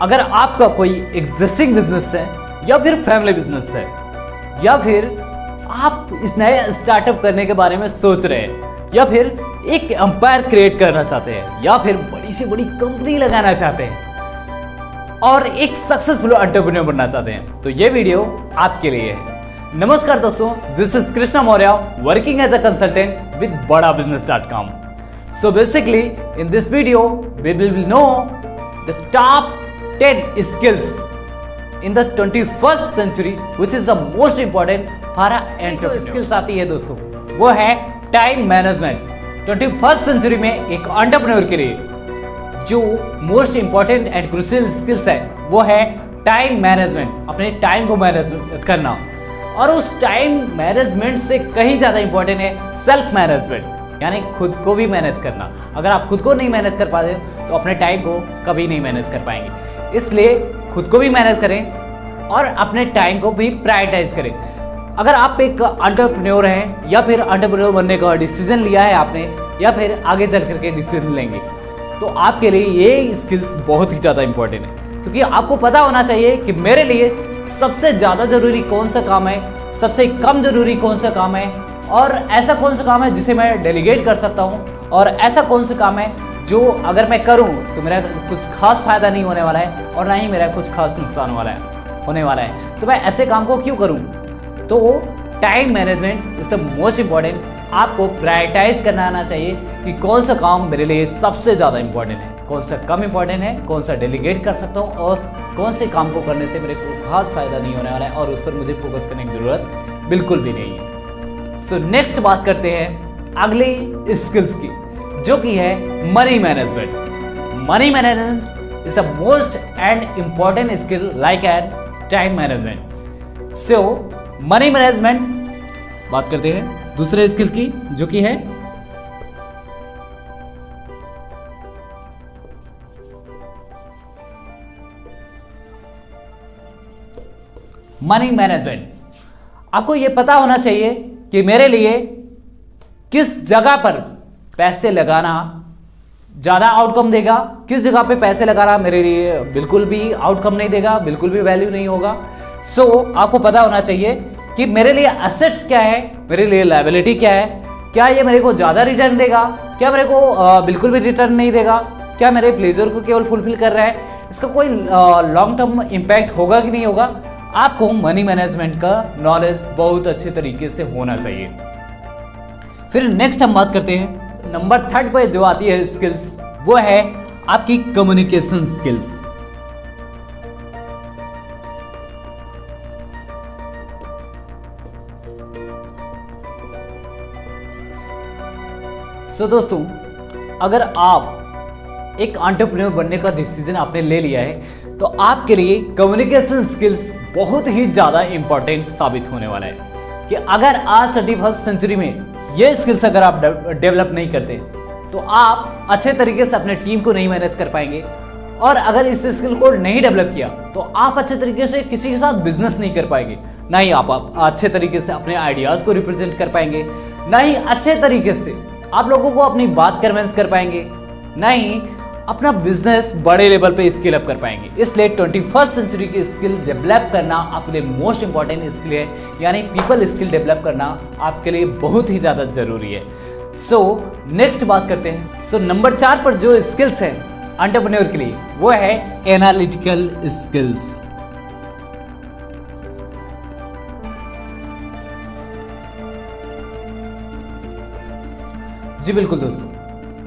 अगर आपका कोई एग्जिस्टिंग बिजनेस है या फिर फैमिली बिजनेस है या फिर आप इस नए स्टार्टअप करने के बारे में सोच रहे हैं या फिर एक एम्पायर क्रिएट करना चाहते हैं या फिर बड़ी से बड़ी कंपनी लगाना चाहते हैं और एक सक्सेसफुल एंटरप्रेन्योर बनना चाहते हैं तो ये वीडियो आपके लिए है। नमस्कार दोस्तों, this is Krishna Maurya working as a consultant with badabusiness.com। So basically in this video we will know the top 10 skills in the 21st century which is the most important for an entrepreneur। skills आती है दोस्तों, वो है time management. 21st century में एक entrepreneur के लिए जो most important and crucial skills है वो है टाइम मैनेजमेंट, अपने टाइम को मैनेज करना। और उस टाइम मैनेजमेंट से कहीं ज़्यादा इंपॉर्टेंट है सेल्फ मैनेजमेंट, यानी खुद को भी मैनेज करना। अगर आप खुद को नहीं मैनेज कर पाते तो अपने टाइम को कभी नहीं मैनेज कर पाएंगे। इसलिए खुद को भी मैनेज करें और अपने टाइम को भी प्रायोरिटाइज करें। अगर आप एक एंटरप्रेन्योर हैं या फिर एंटरप्रेन्योर बनने का डिसीजन लिया है आपने या फिर आगे चल करके डिसीजन लेंगे तो आपके लिए ये स्किल्स बहुत ही ज़्यादा इंपॉर्टेंट है, क्योंकि आपको पता होना चाहिए कि मेरे लिए सबसे ज़्यादा ज़रूरी कौन सा काम है, सबसे कम ज़रूरी कौन सा काम है और ऐसा कौन सा काम है जिसे मैं डेलीगेट कर सकता हूँ और ऐसा कौन सा काम है जो अगर मैं करूँ तो मेरा कुछ खास फायदा नहीं होने वाला है और ना ही मेरा कुछ खास नुकसान होने वाला है, तो मैं ऐसे काम को क्यों करूँ। तो time management is the most important. आपको प्रायोरिटाइज करना आना चाहिए कि कौन सा काम मेरे लिए सबसे ज़्यादा इंपॉर्टेंट है, कौन सा कम इंपॉर्टेंट है, कौन सा डेलीगेट कर सकता हूँ और कौन से काम को करने से मेरे को खास फायदा नहीं होने वाला है और उस पर मुझे फोकस करने की ज़रूरत बिल्कुल भी नहीं है। सो नेक्स्ट बात करते हैं अगली स्किल्स की, जो कि है money management. Money management is the most and important skill like and time management. So money management बात करते हैं दूसरे स्किल की, जो कि है मनी मैनेजमेंट। आपको यह पता होना चाहिए कि मेरे लिए किस जगह पर पैसे लगाना ज़्यादा आउटकम देगा, किस जगह पे पैसे लगाना मेरे लिए बिल्कुल भी आउटकम नहीं देगा, बिल्कुल भी वैल्यू नहीं होगा। सो आपको पता होना चाहिए कि मेरे लिए एसेट्स क्या है, मेरे लिए लायबिलिटी क्या है, क्या ये मेरे को ज़्यादा रिटर्न देगा, क्या मेरे को बिल्कुल भी रिटर्न नहीं देगा, क्या मेरे प्लेजर को केवल फुलफिल कर रहा है, इसका कोई लॉन्ग टर्म इम्पैक्ट होगा कि नहीं होगा। आपको मनी मैनेजमेंट का नॉलेज बहुत अच्छे तरीके से होना चाहिए। फिर नेक्स्ट हम बात करते हैं नंबर 3 पे जो आती है स्किल्स, वो है आपकी कम्युनिकेशन स्किल्स। सो दोस्तों, अगर आप एक एंटरप्रेन्योर बनने का डिसीजन आपने ले लिया है तो आपके लिए कम्युनिकेशन स्किल्स बहुत ही ज़्यादा इंपॉर्टेंट साबित होने वाला है। कि अगर आज 21st सेंचुरी में ये स्किल्स अगर आप डेवलप नहीं करते तो आप अच्छे तरीके से अपने टीम को नहीं मैनेज कर पाएंगे, और अगर इस स्किल को नहीं डेवलप किया तो आप अच्छे तरीके से किसी के साथ बिजनेस नहीं कर पाएंगे, ना ही आप अच्छे तरीके से अपने आइडियाज़ को रिप्रेजेंट कर पाएंगे, ना ही अच्छे तरीके से आप लोगों को अपनी बात कन्विंस कर पाएंगे, ना ही अपना बिजनेस बड़े लेवल पे स्केल अप कर पाएंगे। इसलिए 21st सेंचुरी की स्किल डेवलप करना आपके लिए मोस्ट इंपॉर्टेंट स्किल है, यानी पीपल स्किल डेवलप करना आपके लिए बहुत ही ज़्यादा ज़रूरी है। सो नेक्स्ट बात करते हैं। सो नंबर 4 पर जो स्किल्स हैं एंटरप्रेन्योर के लिए वो है एनालिटिकल स्किल्स। जी बिल्कुल दोस्तों,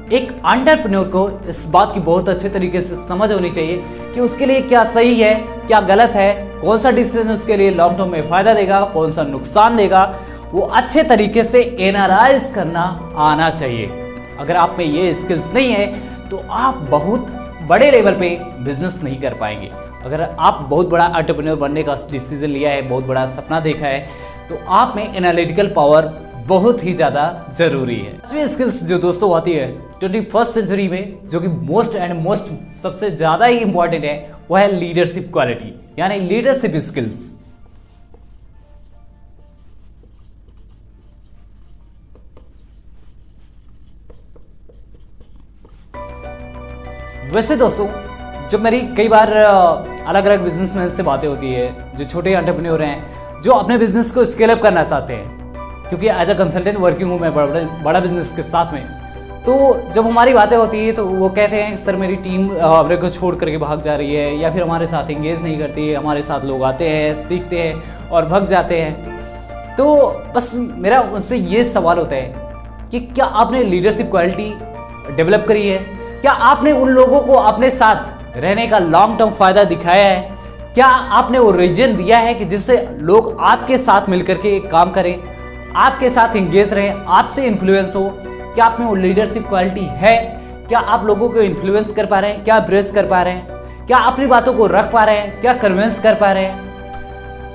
एक एंटरप्रेन्योर को इस बात की बहुत अच्छे तरीके से समझ होनी चाहिए कि उसके लिए क्या सही है, क्या गलत है, कौन सा डिसीजन उसके लिए लॉन्ग टर्म में फायदा देगा, कौन सा नुकसान देगा, वो अच्छे तरीके से एनालाइज करना आना चाहिए। अगर आप में ये स्किल्स नहीं है तो आप बहुत बड़े लेवल पे बिजनेस नहीं कर पाएंगे। अगर आप बहुत बड़ा एंटरप्रेन्योर बनने का डिसीजन लिया है, बहुत बड़ा सपना देखा है, तो आप में एनालिटिकल पावर बहुत ही ज़्यादा जरूरी है। पांचवी स्किल्स जो दोस्तों आती है 21st सेंचुरी में, जो कि मोस्ट सबसे ज़्यादा ही इंपॉर्टेंट है, वो है लीडरशिप क्वालिटी, यानी लीडरशिप स्किल्स। वैसे दोस्तों जब मेरी कई बार अलग अलग बिजनेसमैन से बातें होती है, जो छोटे एंटरप्रेन्योर हैं, जो अपने बिजनेस को स्केल अप करना चाहते हैं, क्योंकि एज अ कंसल्टेंट वर्किंग हूँ मैं बड़ा बिजनेस के साथ में। तो जब हमारी बातें होती है तो वो कहते हैं सर मेरी टीम मेरे को छोड़ करके भाग जा रही है, या फिर हमारे साथ एंगेज नहीं करती है, हमारे साथ लोग आते हैं, सीखते हैं और भाग जाते हैं। तो बस मेरा उनसे ये सवाल होता है कि क्या आपने लीडरशिप क्वालिटी डेवलप करी है? क्या आपने उन लोगों को अपने साथ रहने का लॉन्ग टर्म फायदा दिखाया है? क्या आपने वो रीजन दिया है कि जिससे लोग आपके साथ मिलकर के काम करें, आपके साथ एंगेज रहें, आपसे इन्फ्लुएंस हो? क्या आप में वो लीडरशिप क्वालिटी है? क्या आप लोगों को इन्फ्लुएंस कर पा रहे हैं? क्या ब्रेस कर पा रहे हैं? क्या अपनी बातों को रख पा रहे हैं? क्या कन्विंस कर पा रहे हैं?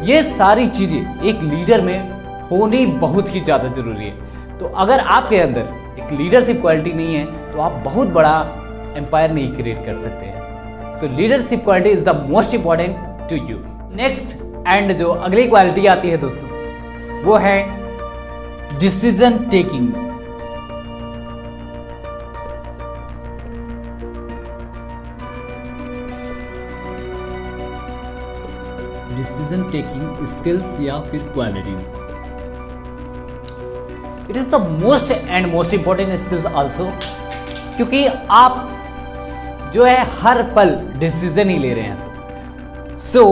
ये सारी चीजें एक लीडर में होनी बहुत ही ज्यादा जरूरी है। तो अगर आपके अंदर एक लीडरशिप क्वालिटी नहीं है तो आप बहुत बड़ा एम्पायर नहीं क्रिएट कर सकते हैं। So leadership quality is the most important to you. Next and जो अगली क्वालिटी आती है दोस्तों, वो है decision taking. Decision taking skills या फिर qualities, it is the most and most important skills also, क्योंकि आप जो है हर पल डिसीजन ही ले रहे हैं। सो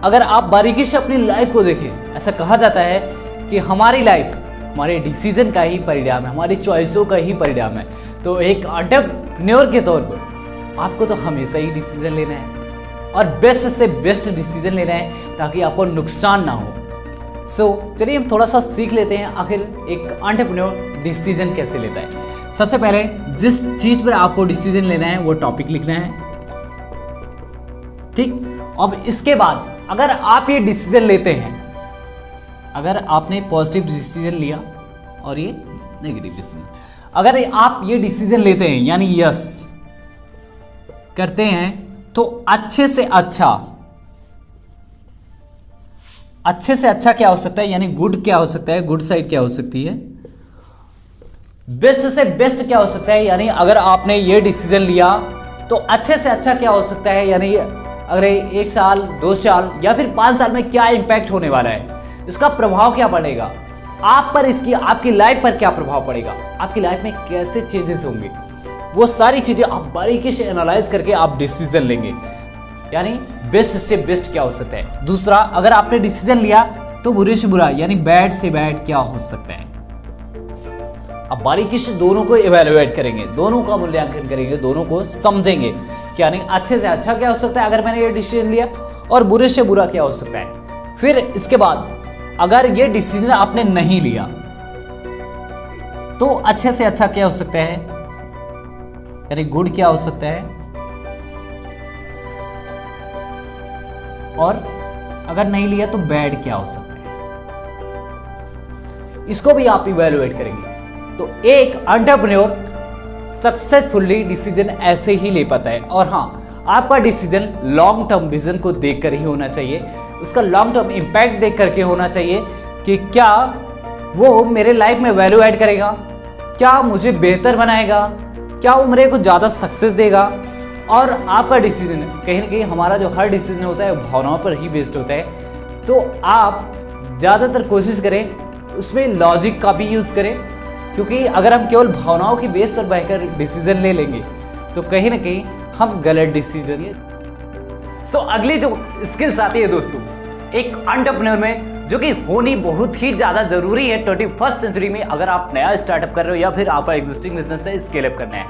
अगर आप बारीकी से अपनी लाइफ को देखें, ऐसा कहा जाता है कि हमारी लाइफ हमारे डिसीजन का ही परिणाम है, हमारी चॉइसों का ही परिणाम है। तो एक एंटरप्रेन्योर के तौर पर आपको तो हमेशा ही डिसीजन लेना है और बेस्ट से बेस्ट डिसीजन लेना है ताकि आपको नुकसान ना हो। सो चलिए हम थोड़ा सा सीख लेते हैं आखिर एक एंटरप्रेन्योर डिसीजन कैसे लेता है। सबसे पहले जिस चीज पर आपको डिसीजन लेना है वो टॉपिक लिखना है, ठीक। अब इसके बाद अगर आप ये डिसीजन लेते हैं, अगर आपने पॉजिटिव डिसीजन लिया और ये नेगेटिव डिसीजन, अगर आप ये डिसीजन लेते हैं यानी यस करते हैं, तो अच्छे से अच्छा क्या हो सकता है, यानी गुड क्या हो सकता है, गुड साइड क्या हो सकती है, बेस्ट से बेस्ट क्या हो सकता है, यानी अगर आपने ये डिसीजन लिया तो अच्छे से अच्छा क्या हो सकता है, यानी अगर 1 साल 2 साल या फिर 5 साल में क्या इंपैक्ट होने वाला है, इसका प्रभाव क्या पड़ेगा आप पर, इसकी आपकी लाइफ पर क्या प्रभाव पड़ेगा, आपकी लाइफ में कैसे चेंजेस होंगे, वो सारी चीजें आप बारीकी से एनालाइज करके आप डिसीजन लेंगे, यानी बेस्ट से बेस्ट क्या हो सकता है। दूसरा, अगर आपने डिसीजन लिया तो बुरे से बुरा यानी बैड से बैड क्या हो सकता है। अब बारीकी से दोनों को इवेलुएट करेंगे, दोनों का मूल्यांकन करेंगे, दोनों को समझेंगे कि यानी अच्छे से अच्छा क्या हो सकता है अगर मैंने ये डिसीजन लिया, और बुरे से बुरा क्या हो सकता है। फिर इसके बाद अगर ये डिसीजन आपने नहीं लिया तो अच्छे से अच्छा क्या हो सकता है, यानी गुड क्या हो सकता है, और अगर नहीं लिया तो बैड क्या हो सकता है, इसको भी आप इवैल्यूएट करेंगे। तो एक एंटरप्रेन्योर सक्सेसफुली डिसीजन ऐसे ही ले पाता है। और हाँ, आपका डिसीजन लॉन्ग टर्म विजन को देखकर ही होना चाहिए, उसका लॉन्ग टर्म इंपैक्ट देख करके होना चाहिए कि क्या वो मेरे लाइफ में वैल्यू ऐड करेगा, क्या मुझे बेहतर बनाएगा, क्या वो मेरे को ज़्यादा सक्सेस देगा। और आपका डिसीजन कहीं ना कहीं, हमारा जो हर डिसीजन होता है भावनाओं पर ही बेस्ड होता है, तो आप ज़्यादातर कोशिश करें उसमें लॉजिक का भी यूज़ करें, क्योंकि अगर हम केवल भावनाओं की बेस पर बहकर डिसीजन ले लेंगे तो कहीं ना कहीं हम गलत डिसीजन। सो अगली जो स्किल्स आती है दोस्तों एक एंटरप्रेन्योर में, जो कि होनी बहुत ही ज़्यादा ज़रूरी है 21st सेंचुरी में, अगर आप नया स्टार्टअप कर रहे हो या फिर आपका एग्जिस्टिंग बिजनेस से स्केल अप करना है,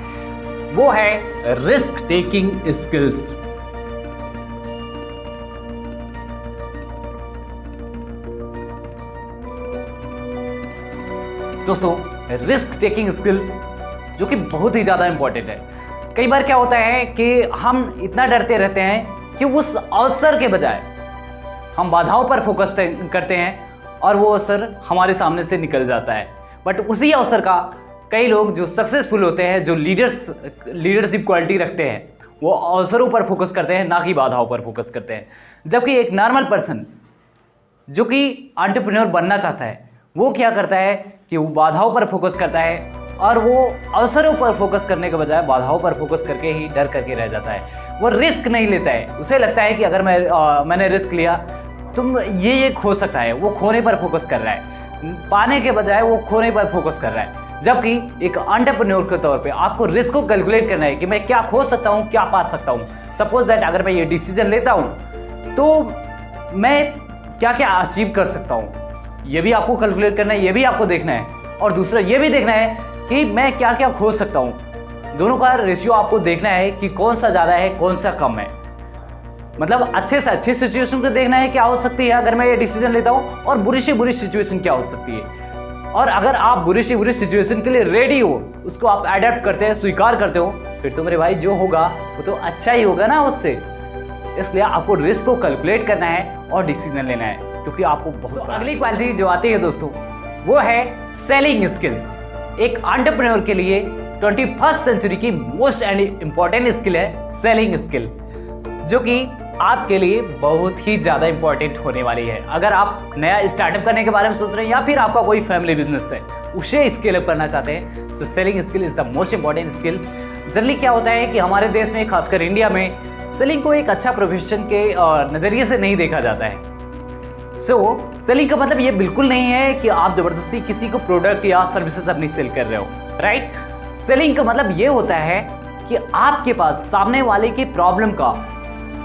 वो है रिस्क टेकिंग स्किल्स। दोस्तों रिस्क टेकिंग स्किल जो कि बहुत ही ज़्यादा इंपॉर्टेंट है। कई बार क्या होता है कि हम इतना डरते रहते हैं कि उस अवसर के बजाय हम बाधाओं पर फोकस करते हैं और वो अवसर हमारे सामने से निकल जाता है। बट उसी अवसर का कई लोग जो सक्सेसफुल होते हैं, जो लीडरशिप क्वालिटी रखते हैं, वो अवसरों पर फोकस करते हैं, ना कि बाधाओं पर फोकस करते हैं। जबकि एक नॉर्मल पर्सन जो कि एंटरप्रेन्योर बनना चाहता है, वो क्या करता है कि वो बाधाओं पर फोकस करता है और वो अवसरों पर फोकस करने के बजाय बाधाओं पर फोकस करके ही डर करके रह जाता है। वो रिस्क नहीं लेता है, उसे लगता है कि अगर मैंने रिस्क लिया तुम ये खो सकता है। वो खोने पर फोकस कर रहा है, पाने के बजाय वो खोने पर फोकस कर रहा है। जबकि एक एंटरप्रेन्योर के तौर पे आपको रिस्क को कैलकुलेट करना है कि मैं क्या खो सकता हूँ, क्या पा सकता हूँ। सपोज दैट अगर मैं ये डिसीजन लेता हूँ तो मैं क्या क्या अचीव कर सकता हूँ, ये भी आपको कैलकुलेट करना है, ये भी आपको देखना है। और दूसरा ये भी देखना है कि मैं क्या क्या खो सकता हूँ। दोनों का रेशियो आपको देखना है कि कौन सा ज़्यादा है, कौन सा कम है। मतलब अच्छे से अच्छी सिचुएशन को देखना है क्या हो सकती है अगर मैं ये डिसीजन लेता हूँ, और बुरी से बुरी सिचुएशन क्या हो सकती है। और अगर आप बुरी से बुरी सिचुएशन के लिए रेडी हो, उसको आप अडेप्ट करते हैं, स्वीकार करते हो, फिर तो मेरे भाई जो होगा वो तो अच्छा ही होगा ना उससे। इसलिए आपको रिस्क को कैलकुलेट करना है और डिसीजन लेना है, क्योंकि आपको बहुत अगली क्वालिटी जो आती है दोस्तों वो है सेलिंग स्किल्स। एक एंटरप्रेन्योर के लिए 21st सेंचुरी की मोस्ट एंड इंपॉर्टेंट स्किल है सेलिंग स्किल, जो कि आपके लिए बहुत ही ज़्यादा इंपॉर्टेंट होने वाली है। अगर आप नया स्टार्टअप करने के बारे में सोच रहे हैं या फिर आपका कोई फैमिली बिजनेस है उसे स्केल अप करना चाहते हैं, so selling skill is the most important skills. Generally क्या होता है कि हमारे देश में, खासकर इंडिया में, सेलिंग को एक अच्छा प्रोफेशन के नज़रिए से नहीं देखा जाता है। सेलिंग का मतलब ये बिल्कुल नहीं है कि आप जबरदस्ती किसी को प्रोडक्ट या सर्विसेज अपनी सेल कर रहे हो, राइट। सेलिंग का मतलब ये होता है कि आपके पास सामने वाले की प्रॉब्लम का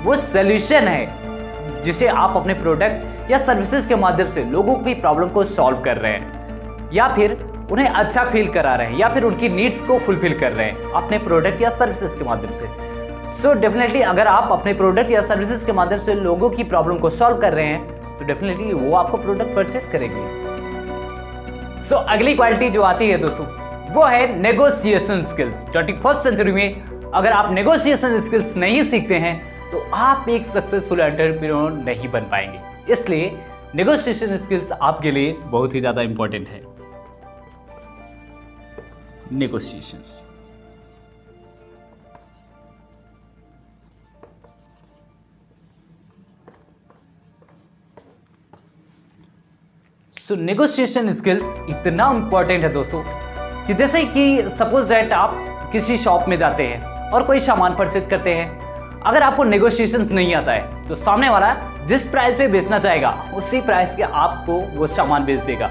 वो सॉल्यूशन है, जिसे आप अपने प्रोडक्ट या सर्विसेज के माध्यम से लोगों की प्रॉब्लम को सॉल्व कर रहे हैं, या फिर उन्हें अच्छा फील करा रहे हैं, या फिर उनकी नीड्स को फुलफिल कर रहे हैं अपने प्रोडक्ट या सर्विसेज के माध्यम से। सो डेफिनेटली अगर आप अपने प्रोडक्ट या सर्विसेज के माध्यम से लोगों की प्रॉब्लम को सॉल्व कर रहे हैं तो डेफिनेटली वो आपको प्रोडक्ट परचेज करेंगे। सो अगली क्वालिटी जो आती है दोस्तों वो है नेगोशिएशन स्किल्स। 21st सेंचुरी में अगर आप नेगोशिएशन स्किल्स नहीं सीखते हैं तो आप एक सक्सेसफुल एंटरप्रेन्योर नहीं बन पाएंगे। इसलिए नेगोशिएशन स्किल्स आपके लिए बहुत ही ज़्यादा इंपॉर्टेंट है। नेगोशिएशंस सो नेगोशिएशन स्किल्स इतना इंपॉर्टेंट है दोस्तों कि जैसे कि सपोज दैट आप किसी शॉप में जाते हैं और कोई सामान परचेज करते हैं। अगर आपको नेगोशिएशंस नहीं आता है तो सामने वाला जिस प्राइस पे बेचना चाहेगा उसी प्राइस के आपको वो सामान बेच देगा।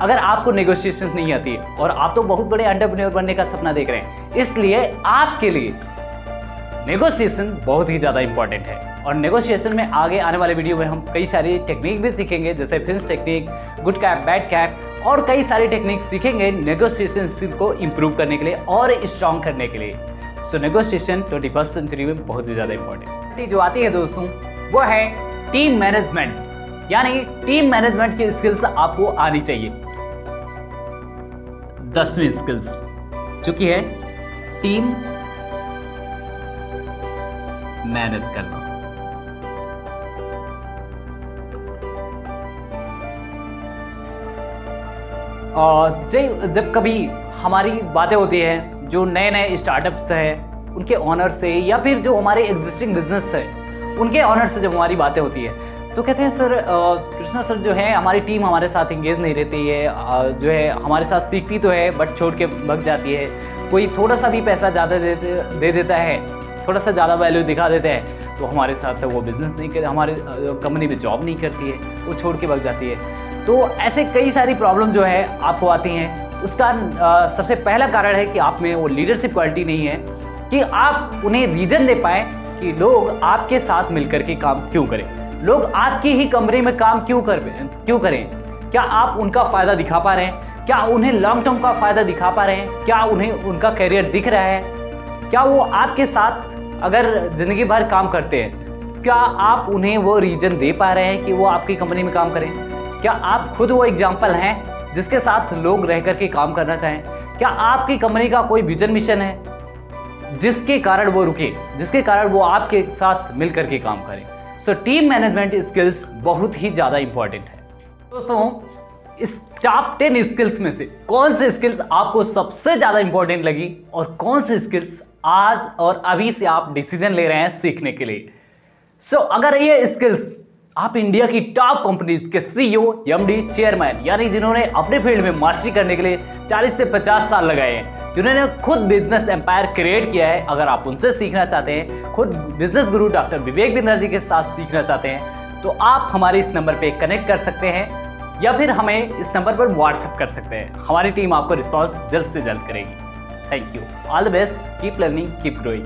अगर आपको नेगोशिएशंस नहीं आती है और आप तो बहुत बड़े एंटरप्रेन्योर बनने का सपना देख रहे हैं, इसलिए आपके लिए नेगोशिएशन बहुत ही ज़्यादा इंपॉर्टेंट है। और नेगोशिएशन में आगे आने वाले वीडियो में हम कई सारी टेक्निक भी सीखेंगे, जैसे Finch technique, good cap, bad cap, और कई सारी टेक्निक सीखेंगे नेगोशिएशन स्किल को इम्प्रूव करने के लिए और स्ट्रॉन्ग करने के लिए। सो नेगोशिएशन 21st सेंचुरी में बहुत ही ज़्यादा इंपॉर्टेंट जो आती है दोस्तों वो है टीम मैनेजमेंट। यानी टीम मैनेजमेंट की स्किल्स आपको आनी चाहिए। 10वीं स्किल्स जो कि है टीम मैनेज करना। और जब कभी हमारी बातें होती है जो नए नए स्टार्टअप्स हैं उनके ऑनर से, या फिर जो हमारे एग्जिस्टिंग बिजनेस है उनके ऑनर से जब हमारी बातें होती है तो कहते हैं सर कृष्णा सर जो है हमारी टीम हमारे साथ इंगेज नहीं रहती है, जो है हमारे साथ सीखती तो है बट छोड़ के भग जाती है। कोई थोड़ा सा भी पैसा ज़्यादा दे देता है, थोड़ा सा ज़्यादा वैल्यू दिखा देते हैं तो हमारे साथ वो बिज़नेस नहीं करते, हमारे कंपनी में जॉब नहीं करती है, वो छोड़ के भग जाती है। तो ऐसे कई सारी प्रॉब्लम जो है आपको आती हैं। उसका सबसे पहला कारण है कि आप में वो लीडरशिप क्वालिटी नहीं है कि आप उन्हें रीज़न दे पाएँ कि लोग आपके साथ मिलकर के काम क्यों करें, लोग आपकी ही कंपनी में काम क्यों करें। क्या आप उनका फ़ायदा दिखा पा रहे हैं? क्या उन्हें लॉन्ग टर्म का फ़ायदा दिखा पा रहे हैं? क्या उन्हें उनका करियर दिख रहा है? क्या वो आपके साथ अगर ज़िंदगी भर काम करते हैं, क्या आप उन्हें वो रीज़न दे पा रहे हैं कि वो आपकी कंपनी में काम करें? क्या आप खुद वो एग्जाम्पल हैं जिसके साथ लोग रह कर के काम करना चाहें? क्या आपकी कंपनी का कोई विजन मिशन है जिसके कारण वो रुके, जिसके कारण वो आपके साथ मिल कर के काम करें? सो टीम मैनेजमेंट स्किल्स बहुत ही ज़्यादा इंपॉर्टेंट है दोस्तों। इस टॉप 10 स्किल्स में से कौन से स्किल्स आपको सबसे ज़्यादा इंपॉर्टेंट लगी और कौन से स्किल्स आज और अभी से आप डिसीजन ले रहे हैं सीखने के लिए? सो अगर ये स्किल्स आप इंडिया की टॉप कंपनीज के सीईओ, एमडी, चेयरमैन यानी जिन्होंने अपने फील्ड में मास्टरी करने के लिए 40 से 50 साल लगाए हैं, जिन्होंने खुद बिजनेस एम्पायर क्रिएट किया है, अगर आप उनसे सीखना चाहते हैं, खुद बिजनेस गुरु डॉक्टर विवेक बिंद्रा जी के साथ सीखना चाहते हैं, तो आप हमारे इस नंबर पे कनेक्ट कर सकते हैं या फिर हमें इस नंबर पर व्हाट्सएप कर सकते हैं। हमारी टीम आपको रिस्पॉन्स जल्द से जल्द करेगी। Thank you. All the best. Keep learning, keep growing.